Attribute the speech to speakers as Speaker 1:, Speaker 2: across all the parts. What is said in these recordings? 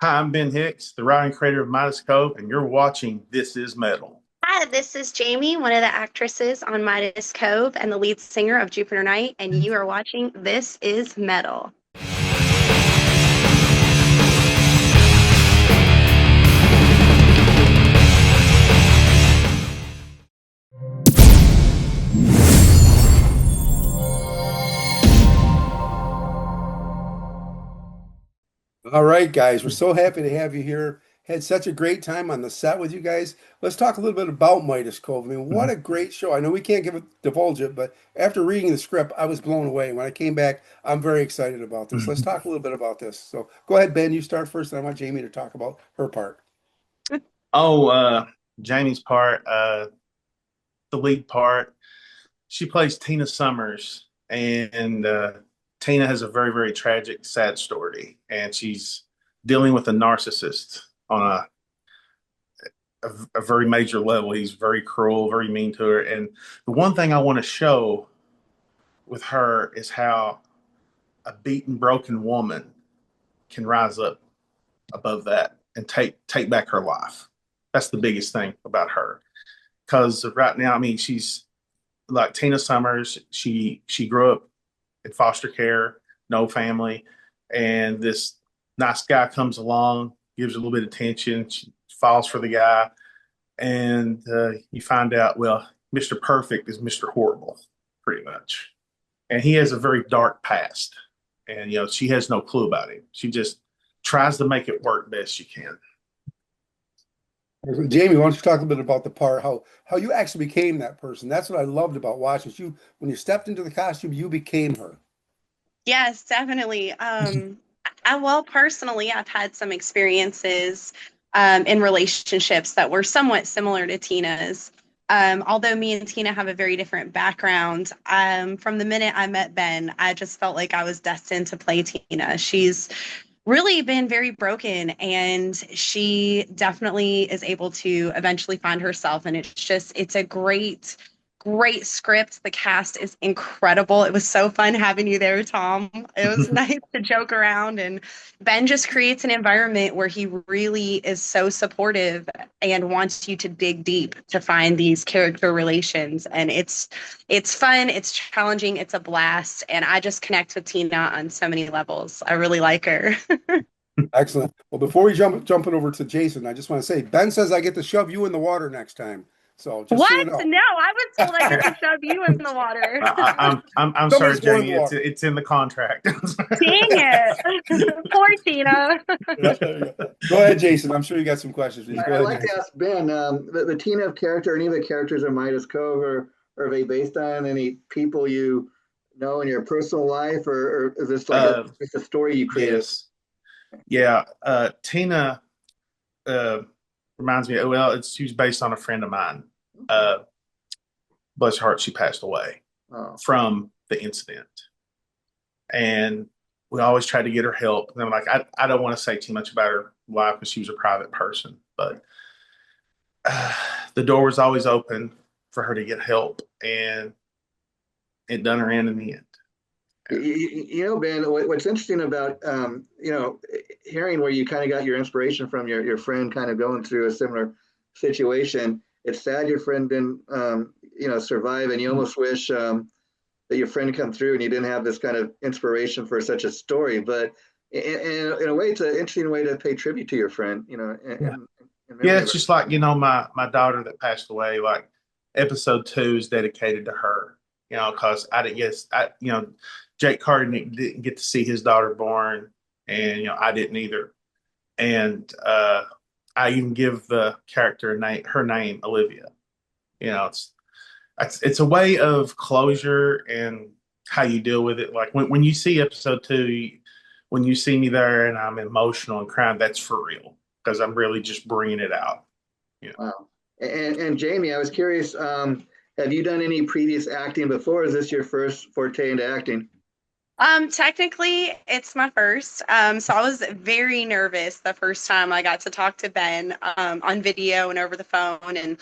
Speaker 1: Hi, I'm Ben Hicks, the writer and creator of Midas Cove, and you're watching This Is Metal.
Speaker 2: Hi, this is Jamie, one of the actresses on Midas Cove and the lead singer of Jupiter Night, and you are watching This Is Metal.
Speaker 3: All right, guys, we're so happy to have you here. Had such a great time on the set with you guys. Let's talk a little bit about Midas Cove. I mean, what
Speaker 1: Mhm.
Speaker 3: a great show. I know we can't divulge it, but after reading the script, I was blown away. When I came back, I'm very excited about this. Let's talk a little bit about this. So go ahead, Ben, you start first, and I want Jamie to talk about her part.
Speaker 1: Oh, Jamie's part, the lead part, she plays Tina Summers, and Tina has a very, very tragic, sad story, and she's dealing with a narcissist on a very major level. He's very cruel, very mean to her, and the one thing I want to show with her is how a beaten, broken woman can rise up above that and take back her life. That's the biggest thing about her. Because right now, I mean, she's like Tina Summers. She grew up in foster care, no family, and this nice guy comes along, gives her a little bit of attention. She falls for the guy, and you find out, well, Mr. Perfect is Mr. Horrible, pretty much, and he has a very dark past, and she has no clue about him. She just tries to make it work best she can.
Speaker 3: Jamie, why don't you talk a little bit about the part, how you actually became that person? That's what I loved about watching. You when you stepped into the costume, you became her.
Speaker 2: Yes, definitely. Well, personally, I've had some experiences in relationships that were somewhat similar to Tina's. Although me and Tina have a very different background, from the minute I met Ben, I just felt like I was destined to play Tina. She's really been very broken, and she definitely is able to eventually find herself, and it's a great script. The cast is incredible. It was so fun having you there, Tom. It was nice to joke around, and Ben just creates an environment where he really is so supportive and wants you to dig deep to find these character relations, and it's fun, it's challenging, it's a blast, and I just connect with Tina on so many levels. I really like her.
Speaker 3: Excellent. Well, before we jump it over to Jason, I just want to say Ben says I get to shove you in the water next time. So just so you
Speaker 2: What?
Speaker 3: know.
Speaker 2: No, I was told I get to shove you in the water.
Speaker 1: I'm sorry,
Speaker 3: Somebody's going in
Speaker 1: Jamie.
Speaker 3: the
Speaker 1: It's
Speaker 3: water.
Speaker 1: it's in the contract.
Speaker 2: Dang it. Poor Tina.
Speaker 3: Yeah, there you go. Go ahead, Jason. I'm sure you got some questions for you. Go
Speaker 4: I'd
Speaker 3: ahead,
Speaker 4: like to
Speaker 3: Jason.
Speaker 4: ask Ben, the Tina character, any of the characters in Midas Cove, are they based on any people you know in your personal life, or is this like
Speaker 1: uh,
Speaker 4: just a story you created?
Speaker 1: yes, yeah. Tina uh, reminds me. Well, she was based on a friend of mine.
Speaker 4: Okay.
Speaker 1: Uh, bless her heart, she passed away
Speaker 4: Oh,
Speaker 1: from the incident, and we always tried to get her help. And I'm like, I don't want to say too much about her life because she was a private person, but uh, the door was always open for her to get help, and it done her in the end.
Speaker 4: Ben, what's interesting about hearing where you kind of got your inspiration from your friend kind of going through a similar situation. It's sad your friend didn't survive, and you almost wish that your friend come through and you didn't have this kind of inspiration for such a story. But in a way, it's an interesting way to pay tribute to your friend,
Speaker 1: Yeah.
Speaker 4: in
Speaker 1: Yeah,
Speaker 4: memory of
Speaker 1: it's just like, my daughter that passed away, like episode 2 is dedicated to her, because I didn't, yes, Jake Carter didn't get to see his daughter born, and, I didn't either. And I even give the character her name, Olivia. It's a way of closure and how you deal with it. Like when you see episode 2, when you see me there and I'm emotional and crying, that's for real because I'm really just bringing it out. Yeah.
Speaker 4: Wow. And Jamie, I was curious, have you done any previous acting before? Is this your first forte into acting?
Speaker 2: Technically, it's my first. So I was very nervous the first time I got to talk to Ben on video and over the phone. And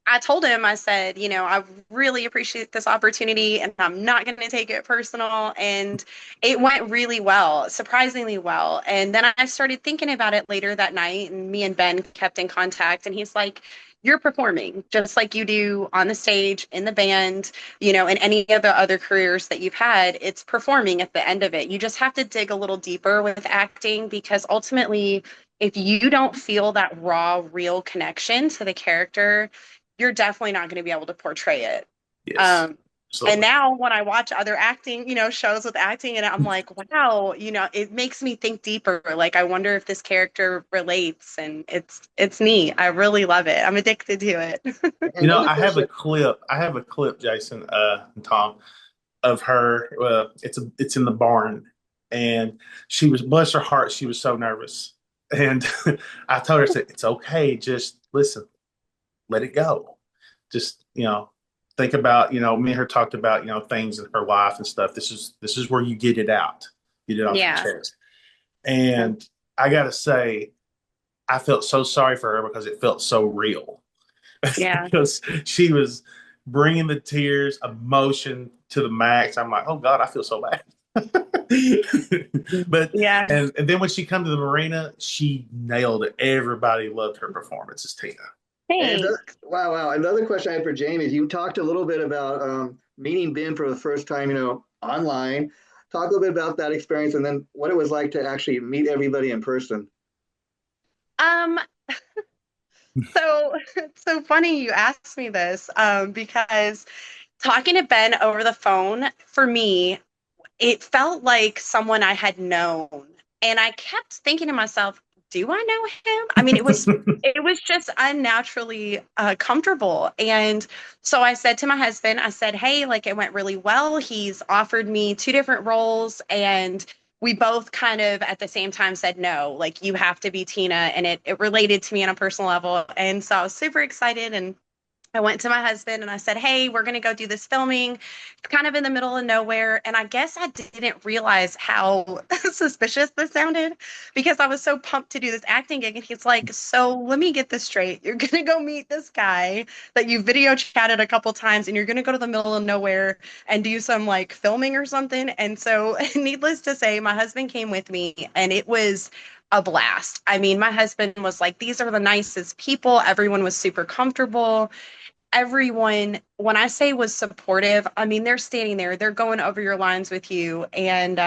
Speaker 2: I told him, I said, I really appreciate this opportunity and I'm not going to take it personal. And it went really well, surprisingly well. And then I started thinking about it later that night, and me and Ben kept in contact. And he's like, you're performing just like you do on the stage, in the band, and any of the other careers that you've had. It's performing at the end of it. You just have to dig a little deeper with acting, because ultimately, if you don't feel that raw, real connection to the character, you're definitely not going to be able to portray it.
Speaker 1: Yes.
Speaker 2: Um, and
Speaker 1: Absolutely.
Speaker 2: now when I watch other acting, shows with acting, and I'm like, wow, it makes me think deeper. Like, I wonder if this character relates, and it's neat. I really love it. I'm addicted to it.
Speaker 4: Another
Speaker 1: I have a
Speaker 4: question.
Speaker 1: clip. Jason, and Tom, of her. It's in the barn, and she was, bless her heart, she was so nervous. And I told her, I said, it's okay. Just listen, let it go. Just, think about, me and her talked about, things in her life and stuff. This is where you get it out. Get it off your
Speaker 2: Yeah.
Speaker 1: chest. And I gotta say, I felt so sorry for her because it felt so real.
Speaker 2: Yeah.
Speaker 1: Because she was bringing the tears, emotion to the max. I'm like, oh God, I feel so bad. but
Speaker 2: Yeah.
Speaker 1: and then when she come to the marina, she nailed it. Everybody loved her performance as Tina.
Speaker 4: And
Speaker 2: Thanks.
Speaker 4: wow, wow. Another question I had for Jamie is, you talked a little bit about meeting Ben for the first time, online. Talk a little bit about that experience, and then what it was like to actually meet everybody in person.
Speaker 2: Um, so it's so funny you asked me this, because talking to Ben over the phone, for me, it felt like someone I had known. And I kept thinking to myself, do I know him? I mean, it was just unnaturally comfortable. And so I said to my husband, I said, hey, like, it went really well. He's offered me two different roles, and we both kind of at the same time said no, like, you have to be Tina. And it related to me on a personal level. And so I was super excited, and I went to my husband and I said, hey, we're going to go do this filming. It's kind of in the middle of nowhere. And I guess I didn't realize how suspicious this sounded, because I was so pumped to do this acting gig. And he's like, so let me get this straight. You're going to go meet this guy that you video chatted a couple times, and you're going to go to the middle of nowhere and do some like filming or something. And so, needless to say, my husband came with me, and it was a blast. I mean, my husband was like, these are the nicest people. Everyone was super comfortable. Everyone, when I say was supportive, I mean, they're standing there, they're going over your lines with you. And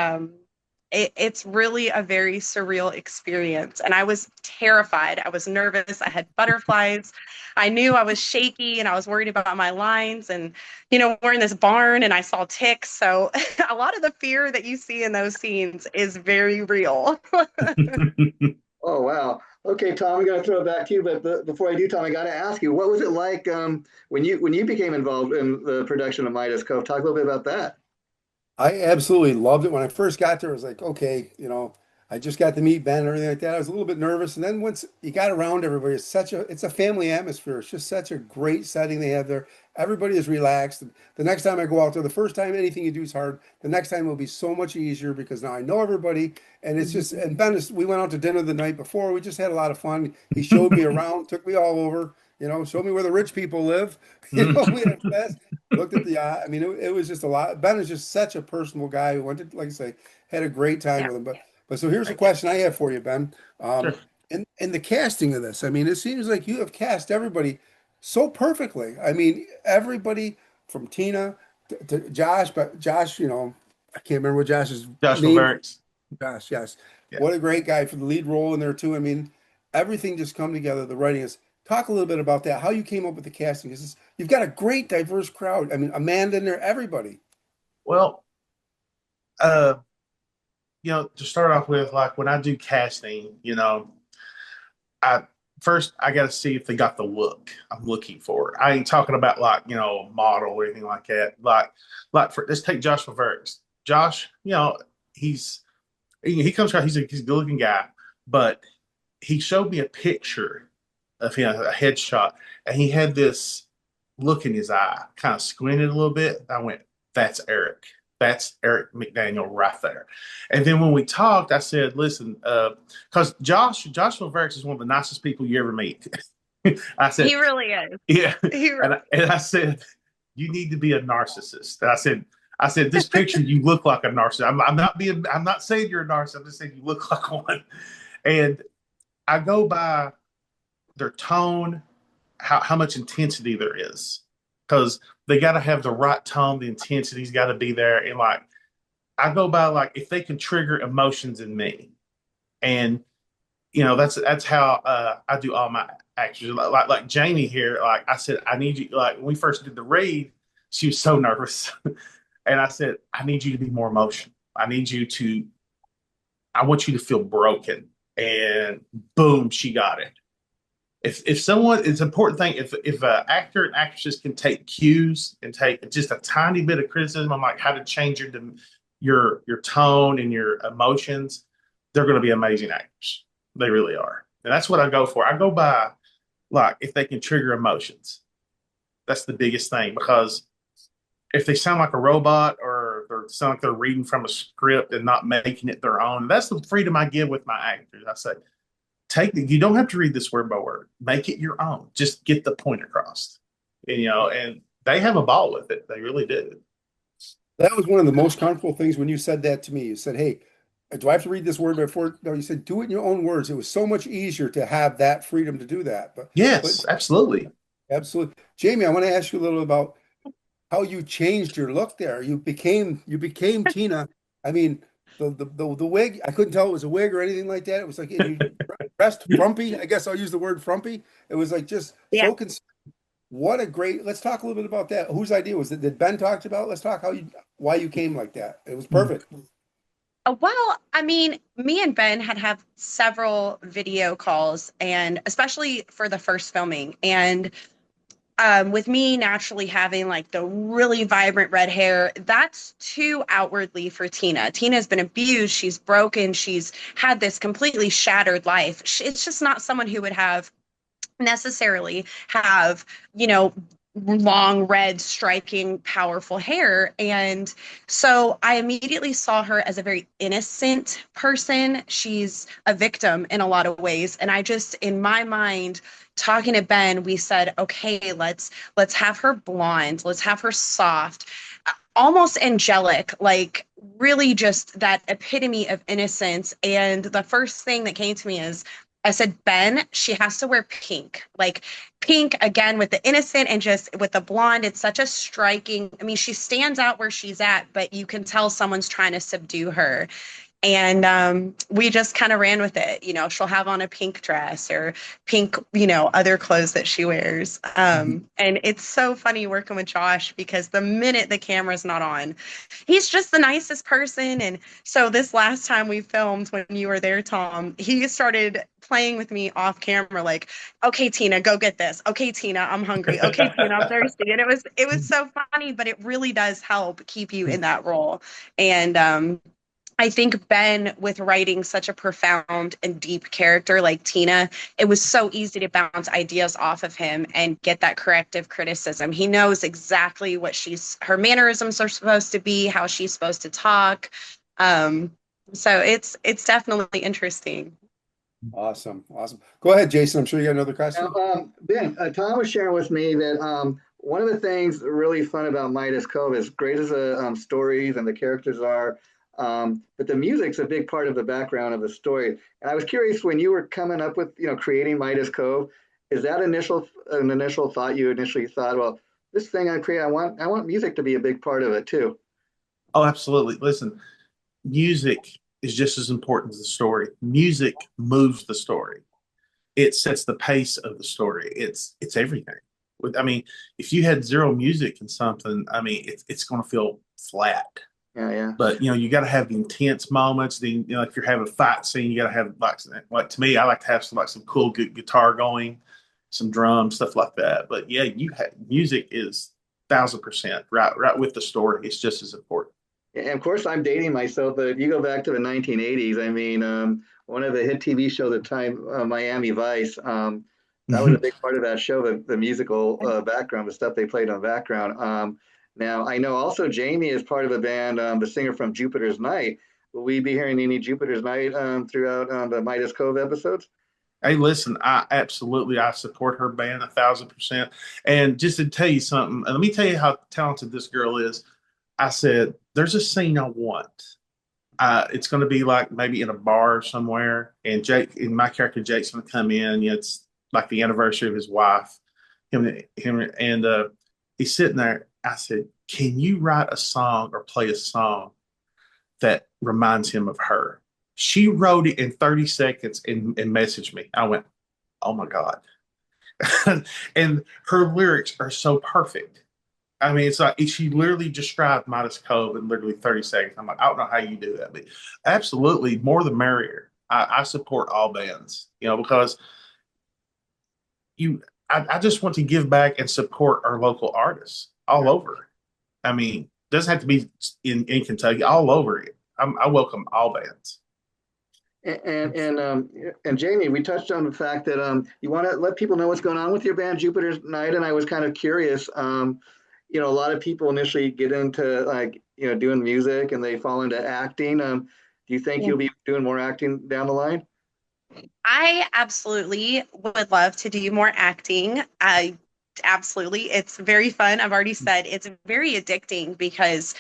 Speaker 2: it's really a very surreal experience. And I was terrified. I was nervous. I had butterflies. I knew I was shaky, and I was worried about my lines. And, we're in this barn and I saw ticks. So a lot of the fear that you see in those scenes is very real.
Speaker 4: Oh, wow. Okay, Tom, I'm going to throw it back to you, but before I do, Tom, I got to ask you, what was it like when you became involved in the production of Midas Cove? Talk a little bit about that.
Speaker 3: I absolutely loved it. When I first got there, I was like, okay, I just got to meet Ben and everything like that. I was a little bit nervous. And then once you got around everybody, it's a family atmosphere. It's just such a great setting they have there. Everybody is relaxed. The next time I go out there, the first time anything you do is hard. The next time will be so much easier because now I know everybody. And it's just, and Ben we went out to dinner the night before. We just had a lot of fun. He showed me around, took me all over, showed me where the rich people live. We had a blast. Looked at the yacht. I mean, it was just a lot. Ben is just such a personable guy who went to, like I say, had a great time
Speaker 2: Yeah.
Speaker 3: with him. But so here's a
Speaker 1: Thank you.
Speaker 3: question I have for you, Ben.
Speaker 1: Sure.
Speaker 3: In the casting of this, I mean, it seems like you have cast everybody so perfectly. I mean, everybody from Tina to Josh, but Josh, I can't remember what Josh's
Speaker 1: Joshua
Speaker 3: name.
Speaker 1: Barracks.
Speaker 3: Josh, yes.
Speaker 1: Yeah.
Speaker 3: What a great guy for the lead role in there too. I mean, everything just come together. The writing is. Talk a little bit about that. How you came up with the casting? Because you've got a great diverse crowd. I mean, Amanda in there, everybody.
Speaker 1: Well, uh, to start off with, like when I do casting, I first I got to see if they got the look I'm looking for. I ain't talking about like model or anything like that. Like for let's take Joshua Verks. Josh, he's he comes out. He's a good looking guy, but he showed me a picture of him, a headshot, and he had this look in his eye, kind of squinted a little bit. I went, "That's Eric. That's Eric McDaniel right there." And then when we talked, I said, "Listen, because Joshua Verks is one of the nicest people you ever meet." I said,
Speaker 2: He really is.
Speaker 1: yeah.
Speaker 2: He really
Speaker 1: And I said, you need to be a narcissist. And I said, this picture, you look like a narcissist. I'm not saying you're a narcissist. I'm just saying you look like one. And I go by their tone, how much intensity there is. Because they got to have the right tone, the intensity's got to be there. And like, I go by like if they can trigger emotions in me. And that's how I do all my actors. Like Jamie here, like I said, I need you. Like when we first did the raid, she was so nervous, and I said, I need you to be more emotional. I want you to feel broken, and boom, she got it. If someone, it's an important thing. If an actor and actresses can take cues and take just a tiny bit of criticism on like how to change your tone and your emotions, they're going to be amazing actors. They really are. And that's what I go for. I go by like if they can trigger emotions. That's the biggest thing because if they sound like a robot or they sound like they're reading from a script and not making it their own, that's the freedom I give with my actors. I say, you don't have to read this word by word. Make it your own. Just get the point across. And they have a ball with it. They really do.
Speaker 3: That was one of the most comfortable things when you said that to me. You said, "Hey, do I have to read this word before?" No, you said, "Do it in your own words." It was so much easier to have that freedom to do that. But
Speaker 1: Yes, absolutely.
Speaker 3: absolutely, Jamie, I want to ask you a little about how you changed your look there. You became Tina. I mean, the wig. I couldn't tell it was a wig or anything like that. It was like you dressed frumpy. I guess I'll use the word frumpy. It was like just
Speaker 2: yeah.
Speaker 3: so. What a great. Let's talk a little bit about that. Whose idea was it? Did Ben talk about? Let's talk why you came like that. It was perfect.
Speaker 2: Well, I mean, me and Ben had have several video calls, and especially for the first filming. And with me naturally having like the really vibrant red hair, that's too outwardly for Tina. Tina's been abused. She's broken. She's had this completely shattered life. It's just not someone who would necessarily have, long red striking powerful hair. And so I immediately saw her as a very innocent person. She's a victim in a lot of ways, and I just in my mind talking to Ben, we said, okay, let's have her blonde, let's have her soft, almost angelic, like really just that epitome of innocence. And the first thing that came to me is I said, Ben, she has to wear pink. Like pink again with the innocent and just with the blonde. It's such a striking. I mean, she stands out where she's at, but you can tell someone's trying to subdue her. And we just kind of ran with it. She'll have on a pink dress or pink, other clothes that she wears. And it's so funny working with Josh because the minute the camera's not on, he's just the nicest person. And so this last time we filmed when you were there, Tom, he started playing with me off camera, like, okay, Tina, go get this. Okay, Tina, I'm hungry. Okay, Tina, I'm thirsty. And it was so funny, but it really does help keep you in that role. And I think Ben, with writing such a profound and deep character like Tina, it was so easy to bounce ideas off of him and get that corrective criticism. He knows exactly what her mannerisms are supposed to be, how she's supposed to talk. So it's definitely interesting.
Speaker 3: Awesome. Go ahead, Jason. I'm sure you got another question.
Speaker 4: Now, Ben, Tom was sharing with me that one of the things really fun about Midas Cove, as great as the stories and the characters are, but the music's a big part of the background of the story. And I was curious when you were coming up with, creating Midas Cove, is that an initial thought you initially thought, well, this thing I create, I want music to be a big part of it too.
Speaker 1: Oh, absolutely. Listen, music is just as important as the story. Music moves the story. It sets the pace of the story. It's everything. I mean, if you had zero music in something, I mean, it's going to feel flat.
Speaker 4: Yeah.
Speaker 1: But you got to have the intense moments. If you're having a fight scene, you got to have like to me, I like to have some cool good guitar going, some drums, stuff like that. But yeah, music is 1,000% right with the story. It's just as important.
Speaker 4: And of course, I'm dating myself, but if you go back to the 1980s, I mean, one of the hit TV shows at the time, Miami Vice, that was a big part of that show, the musical background, the stuff they played on background. Now, I know also Jamie is part of a band, the singer from Jupiter's Night. Will we be hearing any Jupiter's Night throughout the Midas Cove episodes?
Speaker 1: Hey, listen, I support her band 1,000%. And just to tell you something, and let me tell you how talented this girl is. I said, there's a scene I want. It's going to be like maybe in a bar somewhere, and Jake, and my character Jake's going to come in. It's like the anniversary of his wife. Him, and he's sitting there. I said, "Can you write a song or play a song that reminds him of her?" She wrote it in 30 seconds and messaged me. I went, "Oh my God." And her lyrics are so perfect. I mean, it's like she literally described Midas Cove in literally 30 seconds. I'm like, I don't know how you do that, but absolutely, more the merrier. I support all bands, because you, I just want to give back and support our local artists all over. I mean, doesn't have to be in Kentucky, all over it. I welcome all bands.
Speaker 4: And Jamie, we touched on the fact that you want to let people know what's going on with your band Jupiter's Night, and I was kind of curious. A lot of people initially get into doing music and they fall into acting. Do you think you'll be doing more acting down the line?
Speaker 2: I absolutely would love to do more acting. I absolutely. It's very fun. I've already said it's very addicting because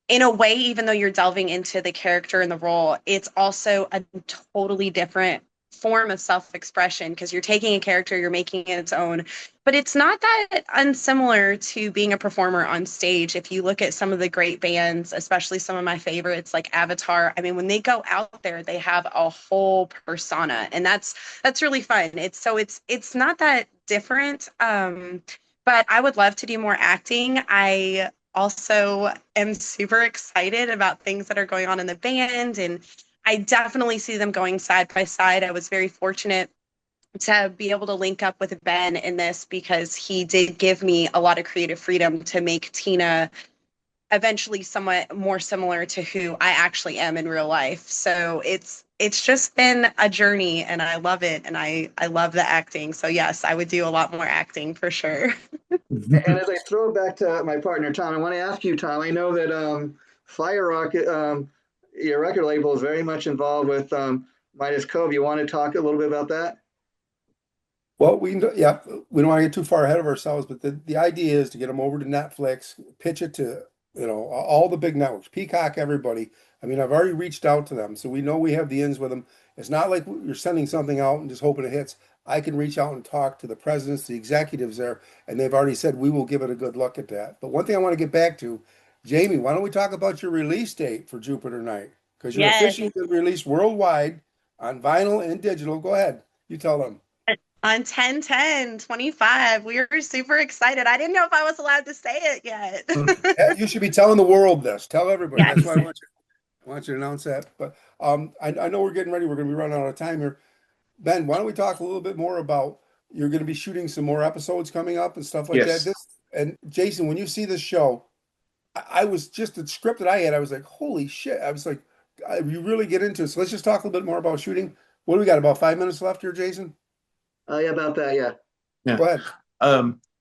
Speaker 2: in a way, even though you're delving into the character and the role, it's also a totally different form of self-expression because you're taking a character, you're making it its own. But it's not that unsimilar to being a performer on stage. If you look at some of the great bands, especially some of my favorites like Avatar, I mean, when they go out there, they have a whole persona, and that's really fun. It's not that different. But I would love to do more acting. I also am super excited about things that are going on in the band, and I definitely see them going side by side. I was very fortunate to be able to link up with Ben in this because he did give me a lot of creative freedom to make Tina eventually somewhat more similar to who I actually am in real life. So it's just been a journey, and I love it, and I love the acting. So yes, I would do a lot more acting for sure.
Speaker 4: And as I throw it back to my partner Tom, I want to ask you, Tom. I know that Fire Rocket, your record label, is very much involved with Midas Cove. You want to talk a little bit about that?
Speaker 3: Well, we don't want to get too far ahead of ourselves, but the idea is to get them over to Netflix, pitch it to all the big networks, Peacock, everybody. I mean, I've already reached out to them, so we know we have the ins with them. It's not like you're sending something out and just hoping it hits. I can reach out and talk to the presidents, the executives there, and they've already said we will give it a good look at that. But one thing I want to get back to, Jamie, why don't we talk about your release date for Jupiter Night? Because you're
Speaker 2: Yes.
Speaker 3: officially been released worldwide on vinyl and digital. Go ahead, you tell them.
Speaker 2: On 10/10/25, we are super excited. I didn't know if I was allowed to say it yet.
Speaker 3: Yeah, you should be telling the world this. Tell everybody.
Speaker 2: Yes.
Speaker 3: That's why I want you to announce that. But I know we're getting ready. We're going to be running out of time here. Ben, why don't we talk a little bit more about you're going to be shooting some more episodes coming up and stuff like that.
Speaker 1: Yes.
Speaker 3: And Jason, when you see this show, I was just the script that I had. I was like, holy shit! I was like, you really get into it. So let's just talk a little bit more about shooting. What do we got? About 5 minutes left here, Jason?
Speaker 4: Yeah, about that. Yeah.
Speaker 1: Yeah.
Speaker 3: Go ahead.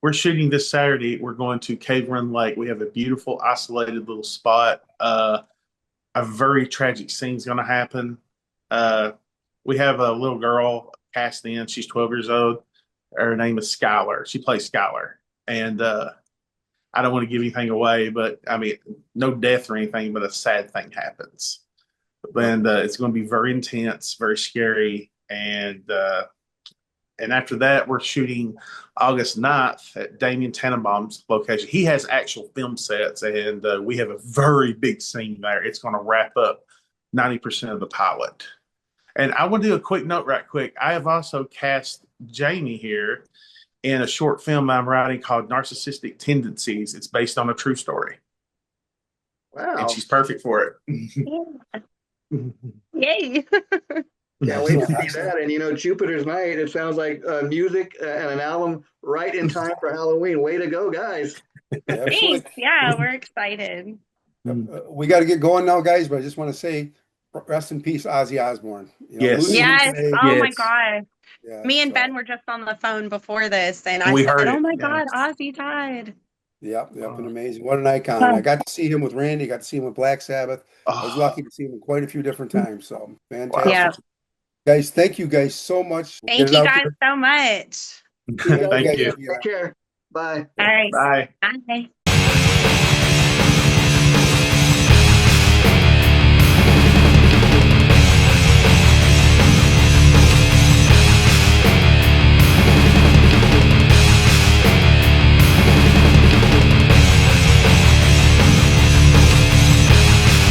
Speaker 1: We're shooting this Saturday. We're going to Cave Run Lake. We have a beautiful, isolated little spot. A very tragic scene's going to happen. We have a little girl cast in. She's 12 years old. Her name is Skylar. She plays Skylar. And I don't want to give anything away, but I mean, no death or anything, but a sad thing happens. And it's going to be very intense, very scary. And after that, we're shooting August 9th at Damien Tannenbaum's location. He has actual film sets, and we have a very big scene there. It's going to wrap up 90% of the pilot. And I want to do a quick note right quick. I have also cast Jamie here in a short film I'm writing called Narcissistic Tendencies. It's based on a true story.
Speaker 4: Wow.
Speaker 1: And she's perfect for it.
Speaker 2: Yay.
Speaker 4: Can't wait to see that. And Jupiter's Night, it sounds like music and an album right in time for Halloween. Way to go, guys.
Speaker 3: Absolutely.
Speaker 2: Thanks. Yeah, we're excited.
Speaker 3: We got to get going now, guys, but I just want to say rest in peace, Ozzy Osbourne.
Speaker 1: Yes.
Speaker 3: losing him
Speaker 2: Yes.
Speaker 3: today,
Speaker 2: Oh my
Speaker 1: Yes.
Speaker 2: gosh.
Speaker 3: yeah,
Speaker 2: Me and
Speaker 3: so,
Speaker 2: Ben were just on the phone before this, and I
Speaker 1: We
Speaker 2: said,
Speaker 1: heard
Speaker 2: "Oh
Speaker 1: it,
Speaker 2: my
Speaker 1: yeah.
Speaker 2: God, Ozzy died."
Speaker 3: Yep, and amazing. What an icon. I got to see him with Randy, got to see him with Black Sabbath. I was lucky to see him quite a few different times. So fantastic.
Speaker 2: Yeah.
Speaker 3: Guys, thank you guys so much. We'll
Speaker 2: Thank
Speaker 3: get it
Speaker 2: you
Speaker 3: out
Speaker 2: guys
Speaker 3: there.
Speaker 2: so much.
Speaker 3: See you guys.
Speaker 1: Thank
Speaker 3: guys.
Speaker 1: you.
Speaker 3: Yeah.
Speaker 4: Take care. Bye.
Speaker 2: All right.
Speaker 1: Bye.
Speaker 2: Bye.